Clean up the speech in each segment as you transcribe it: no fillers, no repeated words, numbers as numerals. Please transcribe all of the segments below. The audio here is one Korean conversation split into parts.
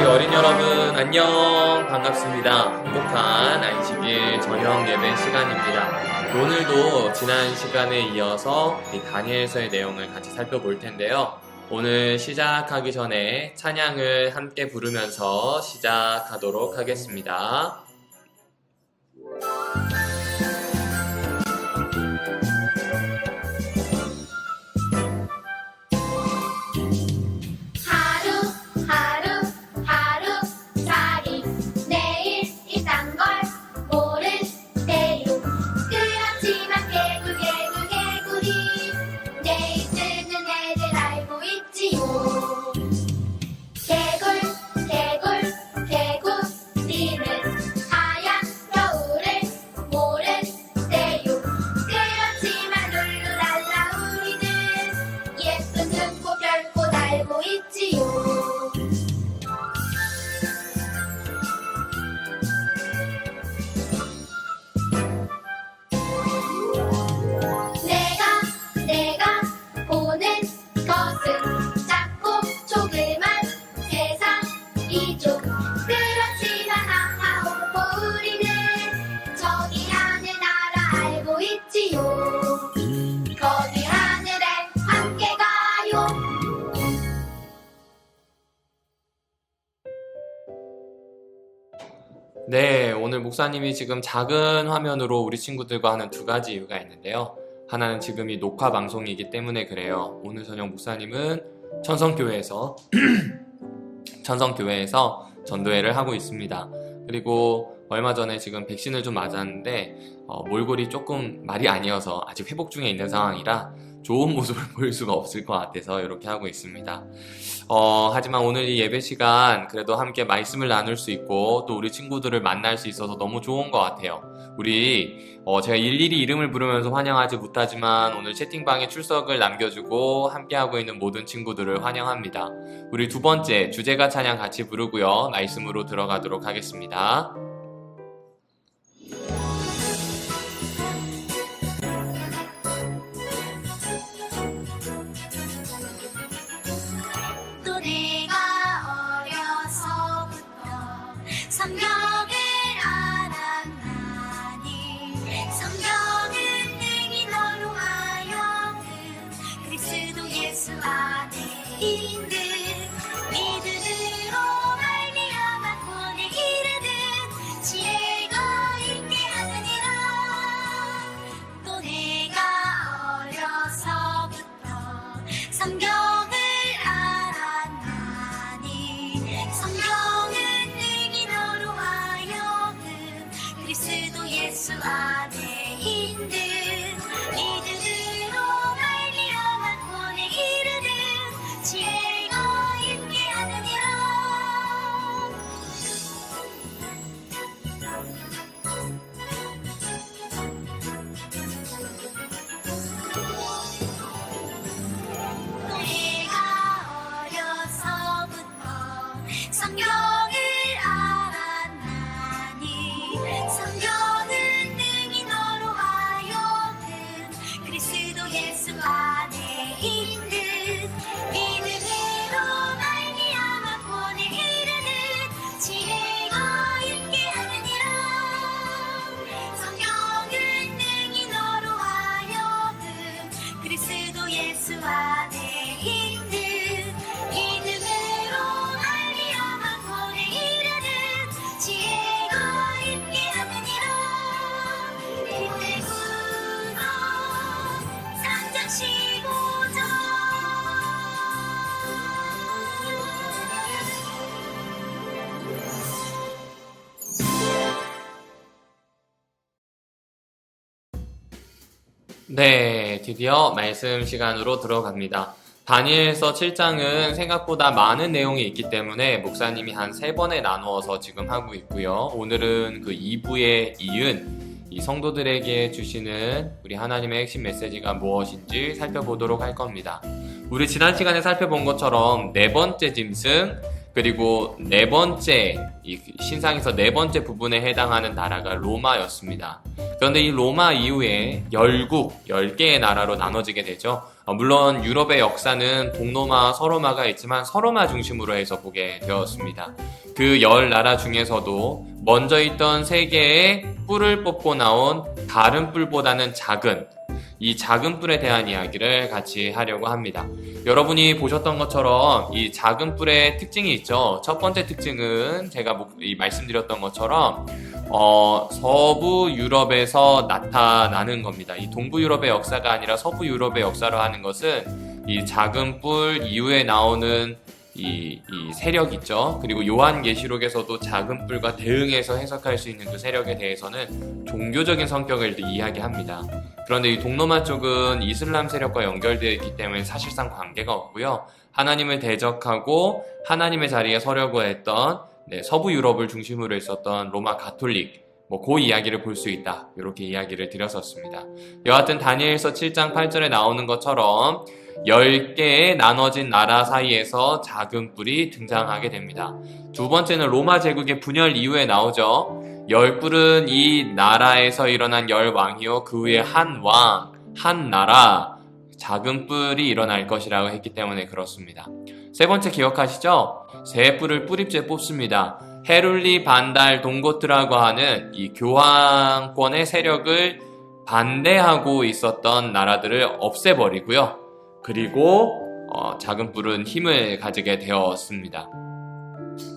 어린 여러분 안녕, 반갑습니다. 행복한 안식일 저녁 예배 시간입니다. 오늘도 지난 시간에 이어서 이 다니엘서의 내용을 같이 살펴볼 텐데요. 오늘 시작하기 전에 찬양을 함께 부르면서 시작하도록 하겠습니다. 네, 오늘 목사님이 지금 작은 화면으로 우리 친구들과 하는 두 가지 이유가 있는데요. 하나는 지금 이 녹화 방송이기 때문에 그래요. 오늘 저녁 목사님은 천성교회에서 전도회를 하고 있습니다. 그리고 얼마 전에 지금 백신을 좀 맞았는데 몰골이 조금 말이 아니어서 아직 회복 중에 있는 상황이라 좋은 모습을 보일 수가 없을 것 같아서 이렇게 하고 있습니다. 하지만 오늘 이 예배 시간 그래도 함께 말씀을 나눌 수 있고 또 우리 친구들을 만날 수 있어서 너무 좋은 것 같아요. 우리 제가 일일이 이름을 부르면서 환영하지 못하지만 오늘 채팅방에 출석을 남겨주고 함께하고 있는 모든 친구들을 환영합니다. 우리 두 번째 주제가 찬양 같이 부르고요. 말씀으로 들어가도록 하겠습니다. 네, 드디어 말씀 시간으로 들어갑니다. 다니엘서 7장은 생각보다 많은 내용이 있기 때문에 목사님이 한 3번에 나누어서 지금 하고 있고요. 오늘은 그 2부에 이은 이 성도들에게 주시는 우리 하나님의 핵심 메시지가 무엇인지 살펴보도록 할 겁니다. 우리 지난 시간에 살펴본 것처럼 4번째 짐승, 그리고 4번째, 이 신상에서 4번째 부분에 해당하는 나라가 로마였습니다. 그런데 이 로마 이후에 열국, 10개의 나라로 나눠지게 되죠. 물론 유럽의 역사는 동로마, 서로마가 있지만 서로마 중심으로 해서 보게 되었습니다. 그 10나라 중에서도 먼저 있던 3개의 뿔을 뽑고 나온 다른 뿔보다는 작은 이 작은 뿔에 대한 이야기를 같이 하려고 합니다. 여러분이 보셨던 것처럼 이 작은 뿔의 특징이 있죠. 첫 번째 특징은 제가 말씀드렸던 것처럼 서부 유럽에서 나타나는 겁니다. 이 동부 유럽의 역사가 아니라 서부 유럽의 역사로 하는 것은 이 작은 뿔 이후에 나오는 이 세력 있죠. 그리고 요한계시록에서도 작은 뿔과 대응해서 해석할 수 있는 그 세력에 대해서는 종교적인 성격을 이야기합니다. 그런데 이 동로마 쪽은 이슬람 세력과 연결되어 있기 때문에 사실상 관계가 없고요. 하나님을 대적하고 하나님의 자리에 서려고 했던 서부 유럽을 중심으로 했었던 로마 가톨릭 그 이야기를 볼 수 있다. 이렇게 이야기를 드렸었습니다. 여하튼 다니엘서 7장 8절에 나오는 것처럼 10개의 나눠진 나라 사이에서 작은 뿔이 등장하게 됩니다. 두 번째는 로마 제국의 분열 이후에 나오죠. 10뿔은 이 나라에서 일어난 10왕이요 그 후에 한 왕, 한 나라, 작은 뿔이 일어날 것이라고 했기 때문에 그렇습니다. 세 번째 기억하시죠? 세 뿔을 뿌립째 뽑습니다. 헤룰리, 반달, 동고트라고 하는 이 교황권의 세력을 반대하고 있었던 나라들을 없애버리고요. 그리고 작은 뿔은 힘을 가지게 되었습니다.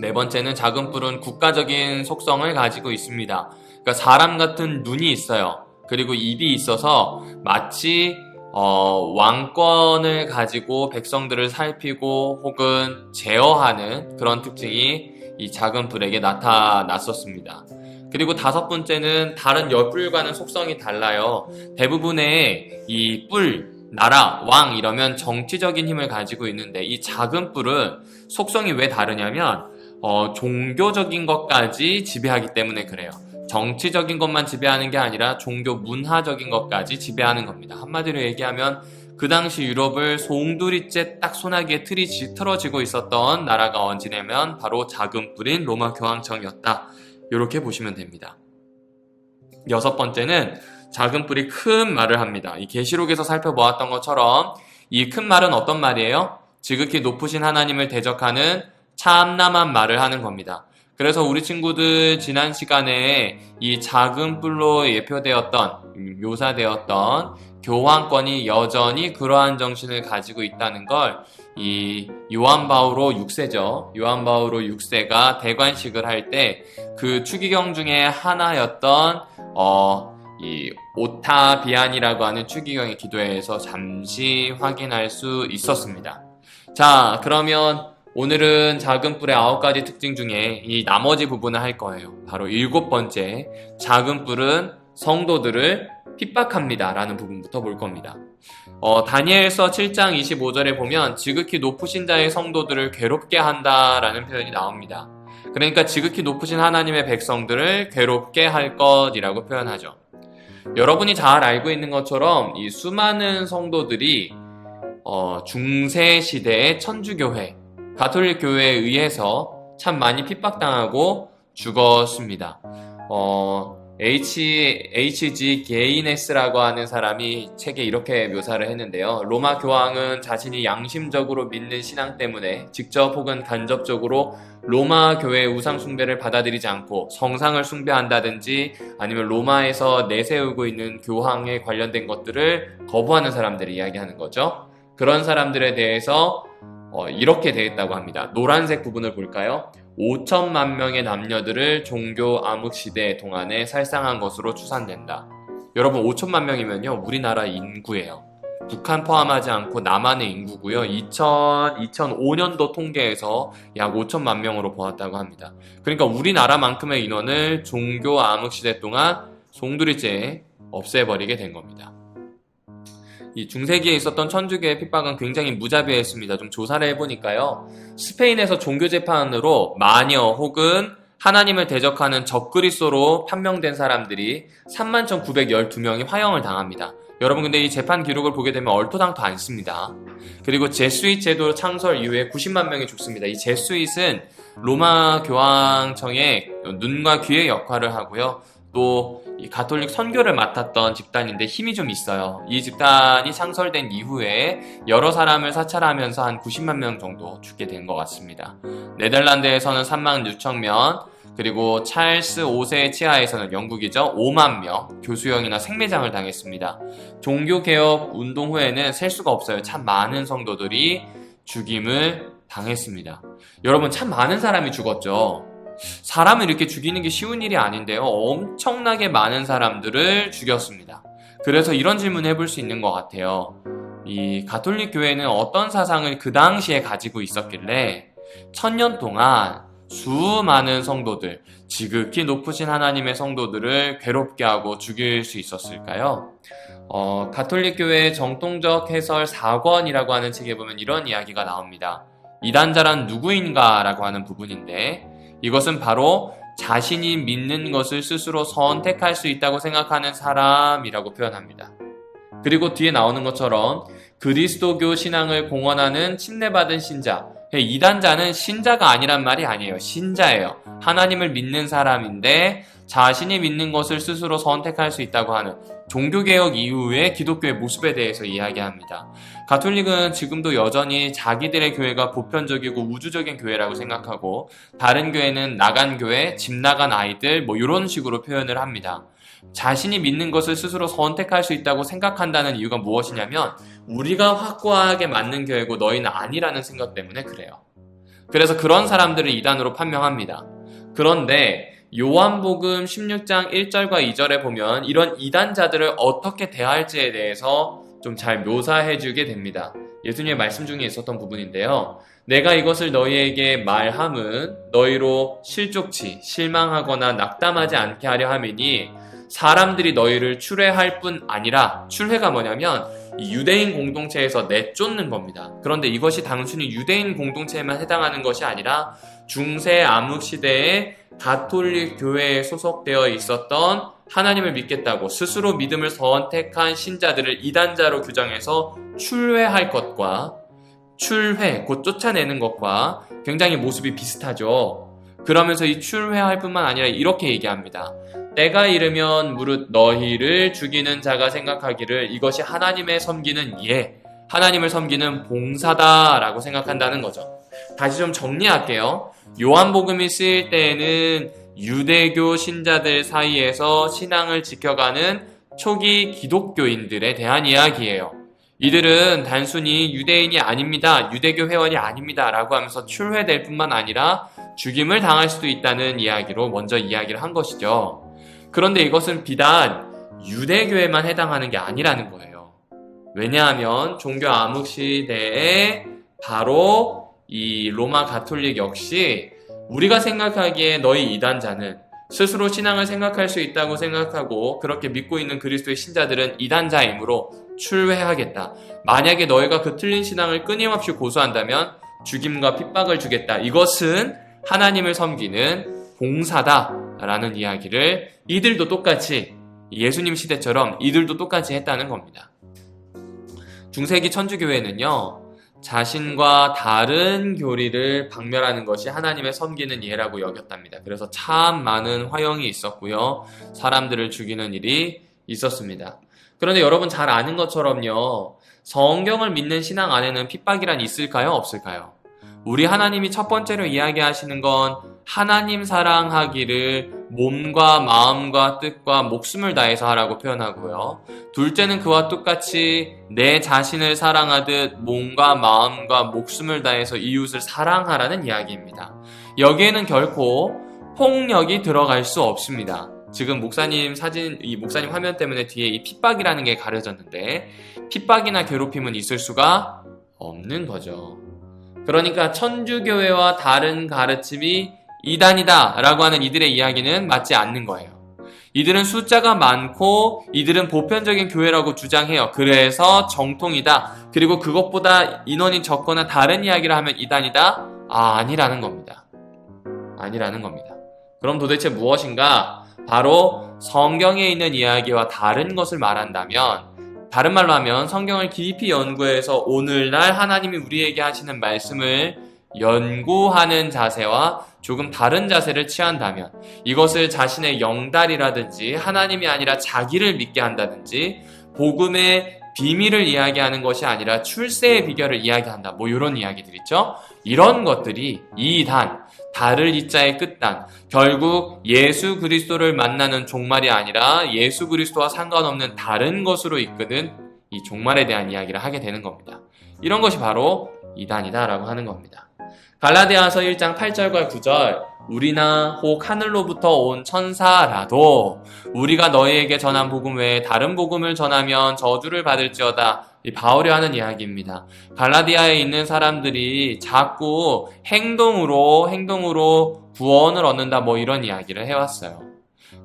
네 번째는 작은 뿔은 국가적인 속성을 가지고 있습니다. 그러니까 사람 같은 눈이 있어요. 그리고 입이 있어서 마치 왕권을 가지고 백성들을 살피고 혹은 제어하는 그런 특징이 이 작은 뿔에게 나타났었습니다. 그리고 다섯 번째는 다른 10뿔과는 속성이 달라요. 대부분의 이 뿔, 나라, 왕 이러면 정치적인 힘을 가지고 있는데 이 작은 뿔은 속성이 왜 다르냐면 종교적인 것까지 지배하기 때문에 그래요. 정치적인 것만 지배하는 게 아니라 종교 문화적인 것까지 지배하는 겁니다. 한마디로 얘기하면 그 당시 유럽을 송두리째 딱 소나기에 틀이 틀어지고 있었던 나라가 언제냐면 바로 작은 뿔인 로마 교황청이었다. 이렇게 보시면 됩니다. 여섯 번째는 작은 뿔이 큰 말을 합니다. 이 계시록에서 살펴보았던 것처럼 이 큰 말은 어떤 말이에요? 지극히 높으신 하나님을 대적하는 참남한 말을 하는 겁니다. 그래서 우리 친구들 지난 시간에 이 작은 뿔로 묘사되었던 교황권이 여전히 그러한 정신을 가지고 있다는 걸 이 요한 바오로 6세죠. 요한 바오로 6세가 대관식을 할 때 그 추기경 중에 하나였던 이 오타비안이라고 하는 추기경의 기도회에서 잠시 확인할 수 있었습니다. 자, 그러면 오늘은 작은 뿔의 9가지 특징 중에 이 나머지 부분을 할 거예요. 바로 7번째, 작은 뿔은 성도들을 핍박합니다 라는 부분부터 볼 겁니다. 다니엘서 7장 25절에 보면 지극히 높으신 자의 성도들을 괴롭게 한다라는 표현이 나옵니다. 그러니까 지극히 높으신 하나님의 백성들을 괴롭게 할 것이라고 표현하죠. 여러분이 잘 알고 있는 것처럼 이 수많은 성도들이 중세 시대의 천주교회, 가톨릭 교회에 의해서 참 많이 핍박당하고 죽었습니다. H.G. 게이네스라고 하는 사람이 책에 이렇게 묘사를 했는데요. 로마 교황은 자신이 양심적으로 믿는 신앙 때문에 직접 혹은 간접적으로 로마 교회의 우상 숭배를 받아들이지 않고 성상을 숭배한다든지 아니면 로마에서 내세우고 있는 교황에 관련된 것들을 거부하는 사람들을 이야기하는 거죠. 그런 사람들에 대해서 이렇게 되었다고 합니다. 노란색 부분을 볼까요? 5천만 명의 남녀들을 종교 암흑시대 동안에 살상한 것으로 추산된다. 여러분 5천만 명이면요 우리나라 인구예요. 북한 포함하지 않고 남한의 인구고요. 2005년도 통계에서 약 5천만 명으로 보았다고 합니다. 그러니까 우리나라만큼의 인원을 종교 암흑시대 동안 송두리째 없애버리게 된 겁니다. 이 중세기에 있었던 천주교의 핍박은 굉장히 무자비했습니다. 좀 조사를 해보니까요. 스페인에서 종교재판으로 마녀 혹은 하나님을 대적하는 적그리스도로 판명된 사람들이 31,912명이 화형을 당합니다. 여러분 근데 이 재판 기록을 보게 되면 얼토당토 않습니다. 그리고 제수잇 제도 창설 이후에 90만 명이 죽습니다. 이 제수잇은 로마 교황청의 눈과 귀의 역할을 하고요. 또 이 가톨릭 선교를 맡았던 집단인데 힘이 좀 있어요. 이 집단이 창설된 이후에 여러 사람을 사찰하면서 한 90만 명 정도 죽게 된 것 같습니다. 네덜란드에서는 3만 6천 명, 그리고 찰스 5세 치하에서는 영국이죠. 5만 명 교수형이나 생매장을 당했습니다. 종교개혁 운동 후에는 셀 수가 없어요. 참 많은 성도들이 죽임을 당했습니다. 여러분, 참 많은 사람이 죽었죠. 사람을 이렇게 죽이는 게 쉬운 일이 아닌데요. 엄청나게 많은 사람들을 죽였습니다. 그래서 이런 질문을 해볼 수 있는 것 같아요. 이 가톨릭 교회는 어떤 사상을 그 당시에 가지고 있었길래 1000년 동안 수많은 성도들, 지극히 높으신 하나님의 성도들을 괴롭게 하고 죽일 수 있었을까요? 가톨릭 교회의 정통적 해설 4권이라고 하는 책에 보면 이런 이야기가 나옵니다. 이단자란 누구인가 라고 하는 부분인데, 이것은 바로 자신이 믿는 것을 스스로 선택할 수 있다고 생각하는 사람이라고 표현합니다. 그리고 뒤에 나오는 것처럼 그리스도교 신앙을 공언하는 침례받은 신자, 이단자는 신자가 아니란 말이 아니에요. 신자예요. 하나님을 믿는 사람인데 자신이 믿는 것을 스스로 선택할 수 있다고 하는 종교개혁 이후의 기독교의 모습에 대해서 이야기합니다. 가톨릭은 지금도 여전히 자기들의 교회가 보편적이고 우주적인 교회라고 생각하고, 다른 교회는 나간 교회, 집 나간 아이들 이런 식으로 표현을 합니다. 자신이 믿는 것을 스스로 선택할 수 있다고 생각한다는 이유가 무엇이냐면, 우리가 확고하게 맞는 교회고 너희는 아니라는 생각 때문에 그래요. 그래서 그런 사람들을 이단으로 판명합니다. 그런데 요한복음 16장 1절과 2절에 보면 이런 이단자들을 어떻게 대할지에 대해서 좀 잘 묘사해주게 됩니다. 예수님의 말씀 중에 있었던 부분인데요. 내가 이것을 너희에게 말함은 너희로 실족치, 실망하거나 낙담하지 않게 하려 함이니, 사람들이 너희를 추례할 뿐 아니라, 추례가 뭐냐면 유대인 공동체에서 내쫓는 겁니다. 그런데 이것이 단순히 유대인 공동체에만 해당하는 것이 아니라 중세 암흑 시대에 가톨릭 교회에 소속되어 있었던 하나님을 믿겠다고 스스로 믿음을 선택한 신자들을 이단자로 규정해서 출회할 것과, 출회, 곧 쫓아내는 것과 굉장히 모습이 비슷하죠. 그러면서 이 출회할 뿐만 아니라 이렇게 얘기합니다. 때가 이르면 무릇 너희를 죽이는 자가 생각하기를 이것이 하나님의 섬기는 예, 하나님을 섬기는 봉사다라고 생각한다는 거죠. 다시 좀 정리할게요. 요한복음이 쓰일 때에는 유대교 신자들 사이에서 신앙을 지켜가는 초기 기독교인들에 대한 이야기예요. 이들은 단순히 유대인이 아닙니다, 유대교 회원이 아닙니다 라고 하면서 출회될 뿐만 아니라 죽임을 당할 수도 있다는 이야기로 먼저 이야기를 한 것이죠. 그런데 이것은 비단 유대교에만 해당하는 게 아니라는 거예요. 왜냐하면 종교 암흑 시대에 바로 이 로마 가톨릭 역시 우리가 생각하기에 너희 이단자는, 스스로 신앙을 생각할 수 있다고 생각하고 그렇게 믿고 있는 그리스도의 신자들은 이단자이므로 출회하겠다. 만약에 너희가 그 틀린 신앙을 끊임없이 고수한다면 죽임과 핍박을 주겠다. 이것은 하나님을 섬기는 봉사다라는 이야기를 이들도 똑같이, 예수님 시대처럼 이들도 똑같이 했다는 겁니다. 중세기 천주교회는요, 자신과 다른 교리를 박멸하는 것이 하나님의 섬기는 예라고 여겼답니다. 그래서 참 많은 화형이 있었고요. 사람들을 죽이는 일이 있었습니다. 그런데 여러분 잘 아는 것처럼요, 성경을 믿는 신앙 안에는 핍박이란 있을까요? 없을까요? 우리 하나님이 첫 번째로 이야기하시는 건 하나님 사랑하기를 몸과 마음과 뜻과 목숨을 다해서 하라고 표현하고요. 둘째는 그와 똑같이 내 자신을 사랑하듯 몸과 마음과 목숨을 다해서 이웃을 사랑하라는 이야기입니다. 여기에는 결코 폭력이 들어갈 수 없습니다. 지금 목사님 사진, 이 목사님 화면 때문에 뒤에 이 핍박이라는 게 가려졌는데, 핍박이나 괴롭힘은 있을 수가 없는 거죠. 그러니까 천주교회와 다른 가르침이 이단이다 라고 하는 이들의 이야기는 맞지 않는 거예요. 이들은 숫자가 많고 이들은 보편적인 교회라고 주장해요. 그래서 정통이다. 그리고 그것보다 인원이 적거나 다른 이야기를 하면 이단이다? 아니라는 겁니다. 아니라는 겁니다. 그럼 도대체 무엇인가? 바로 성경에 있는 이야기와 다른 것을 말한다면, 다른 말로 하면 성경을 깊이 연구해서 오늘날 하나님이 우리에게 하시는 말씀을 연구하는 자세와 조금 다른 자세를 취한다면, 이것을 자신의 영달이라든지 하나님이 아니라 자기를 믿게 한다든지 복음의 비밀을 이야기하는 것이 아니라 출세의 비결을 이야기한다, 뭐 이런 이야기들 있죠. 이런 것들이 이 단, 달을 이자의 끝단, 결국 예수 그리스도를 만나는 종말이 아니라 예수 그리스도와 상관없는 다른 것으로 이끄는 이 종말에 대한 이야기를 하게 되는 겁니다. 이런 것이 바로 이단이다라고 하는 겁니다. 갈라디아서 1장 8절과 9절, 우리나 혹 하늘로부터 온 천사라도 우리가 너희에게 전한 복음 외에 다른 복음을 전하면 저주를 받을지어다. 이 바울이 하는 이야기입니다. 갈라디아에 있는 사람들이 자꾸 행동으로 구원을 얻는다, 뭐 이런 이야기를 해왔어요.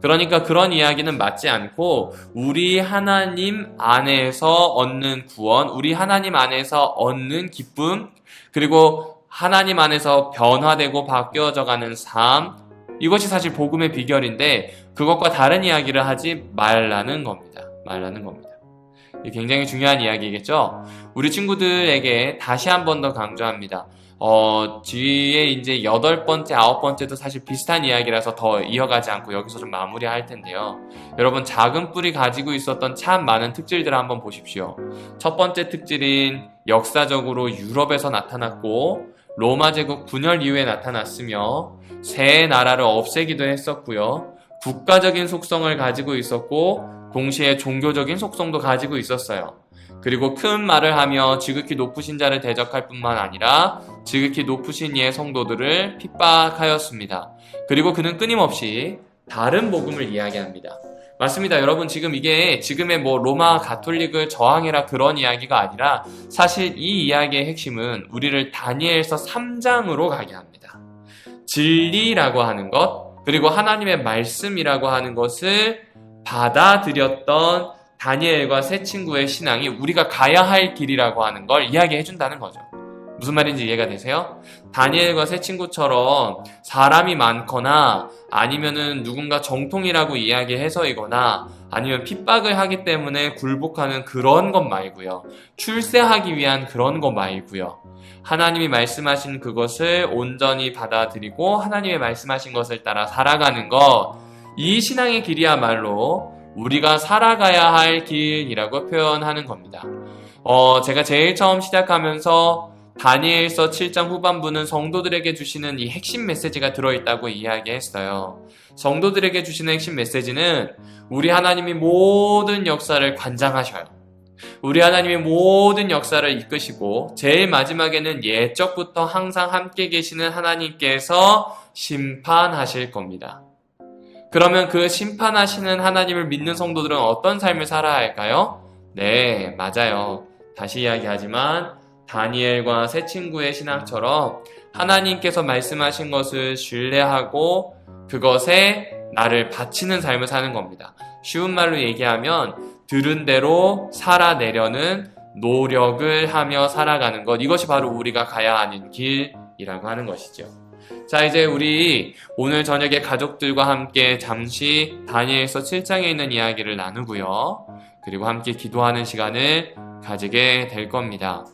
그러니까 그런 이야기는 맞지 않고 우리 하나님 안에서 얻는 구원, 우리 하나님 안에서 얻는 기쁨, 그리고 하나님 안에서 변화되고 바뀌어져가는 삶, 이것이 사실 복음의 비결인데 그것과 다른 이야기를 하지 말라는 겁니다. 굉장히 중요한 이야기겠죠? 우리 친구들에게 다시 한 번 더 강조합니다. 뒤에 이제 8번째, 9번째도 사실 비슷한 이야기라서 더 이어가지 않고 여기서 좀 마무리할 텐데요. 여러분, 작은 뿔이 가지고 있었던 참 많은 특질들을 한번 보십시오. 첫 번째 특질인 역사적으로 유럽에서 나타났고 로마 제국 분열 이후에 나타났으며 새 나라를 없애기도 했었고요. 국가적인 속성을 가지고 있었고 동시에 종교적인 속성도 가지고 있었어요. 그리고 큰 말을 하며 지극히 높으신 자를 대적할 뿐만 아니라 지극히 높으신 이의 성도들을 핍박하였습니다. 그리고 그는 끊임없이 다른 복음을 이야기합니다. 맞습니다. 여러분, 지금 이게 지금의 로마 가톨릭을 저항해라 그런 이야기가 아니라 사실 이 이야기의 핵심은 우리를 다니엘서 3장으로 가게 합니다. 진리라고 하는 것, 그리고 하나님의 말씀이라고 하는 것을 받아들였던 다니엘과 세 친구의 신앙이 우리가 가야 할 길이라고 하는 걸 이야기해 준다는 거죠. 무슨 말인지 이해가 되세요? 다니엘과 세 친구처럼 사람이 많거나 아니면은 누군가 정통이라고 이야기해서이거나 아니면 핍박을 하기 때문에 굴복하는 그런 것 말고요. 출세하기 위한 그런 것 말고요. 하나님이 말씀하신 그것을 온전히 받아들이고 하나님의 말씀하신 것을 따라 살아가는 것, 이 신앙의 길이야말로 우리가 살아가야 할 길이라고 표현하는 겁니다. 제가 제일 처음 시작하면서 다니엘서 7장 후반부는 성도들에게 주시는 이 핵심 메시지가 들어있다고 이야기했어요. 성도들에게 주시는 핵심 메시지는 우리 하나님이 모든 역사를 관장하셔요. 우리 하나님이 모든 역사를 이끄시고 제일 마지막에는 옛적부터 항상 함께 계시는 하나님께서 심판하실 겁니다. 그러면 그 심판하시는 하나님을 믿는 성도들은 어떤 삶을 살아야 할까요? 네, 맞아요. 다시 이야기하지만 다니엘과 세 친구의 신앙처럼 하나님께서 말씀하신 것을 신뢰하고 그것에 나를 바치는 삶을 사는 겁니다. 쉬운 말로 얘기하면 들은 대로 살아내려는 노력을 하며 살아가는 것, 이것이 바로 우리가 가야 하는 길이라고 하는 것이죠. 자, 이제 우리 오늘 저녁에 가족들과 함께 잠시 다니엘서 7장에 있는 이야기를 나누고요. 그리고 함께 기도하는 시간을 가지게 될 겁니다.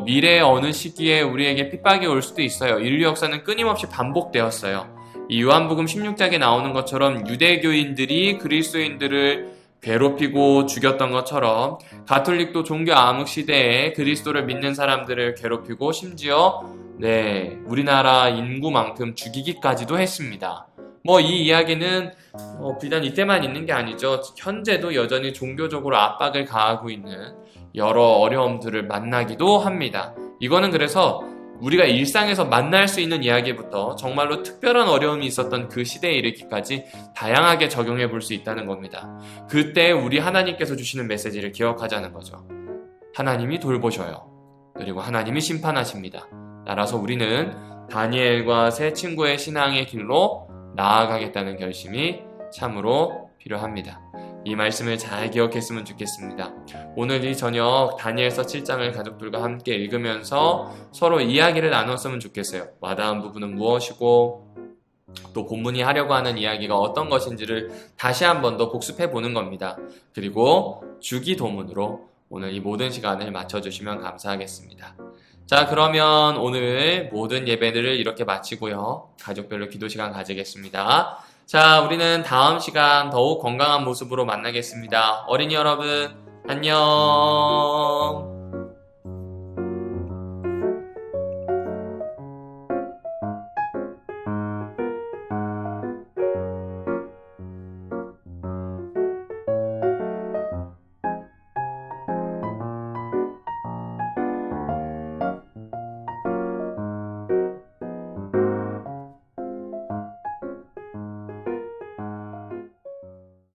미래의 어느 시기에 우리에게 핍박이 올 수도 있어요. 인류 역사는 끊임없이 반복되었어요. 이 요한복음 16장에 나오는 것처럼 유대교인들이 그리스도인들을 괴롭히고 죽였던 것처럼 가톨릭도 종교 암흑 시대에 그리스도를 믿는 사람들을 괴롭히고 심지어 우리나라 인구만큼 죽이기까지도 했습니다. 이 이야기는 비단 이때만 있는 게 아니죠. 현재도 여전히 종교적으로 압박을 가하고 있는 여러 어려움들을 만나기도 합니다. 이거는 그래서 우리가 일상에서 만날 수 있는 이야기부터 정말로 특별한 어려움이 있었던 그 시대에 이르기까지 다양하게 적용해 볼 수 있다는 겁니다. 그때 우리 하나님께서 주시는 메시지를 기억하자는 거죠. 하나님이 돌보셔요. 그리고 하나님이 심판하십니다. 따라서 우리는 다니엘과 세 친구의 신앙의 길로 나아가겠다는 결심이 참으로 필요합니다. 이 말씀을 잘 기억했으면 좋겠습니다. 오늘 이 저녁 다니엘서 7장을 가족들과 함께 읽으면서 서로 이야기를 나눴으면 좋겠어요. 와닿은 부분은 무엇이고 또 본문이 하려고 하는 이야기가 어떤 것인지를 다시 한 번 더 복습해 보는 겁니다. 그리고 주기도문으로 오늘 이 모든 시간을 맞춰주시면 감사하겠습니다. 자, 그러면 오늘 모든 예배들을 이렇게 마치고요. 가족별로 기도 시간 가지겠습니다. 자, 우리는 다음 시간 더욱 건강한 모습으로 만나겠습니다. 어린이 여러분, 안녕!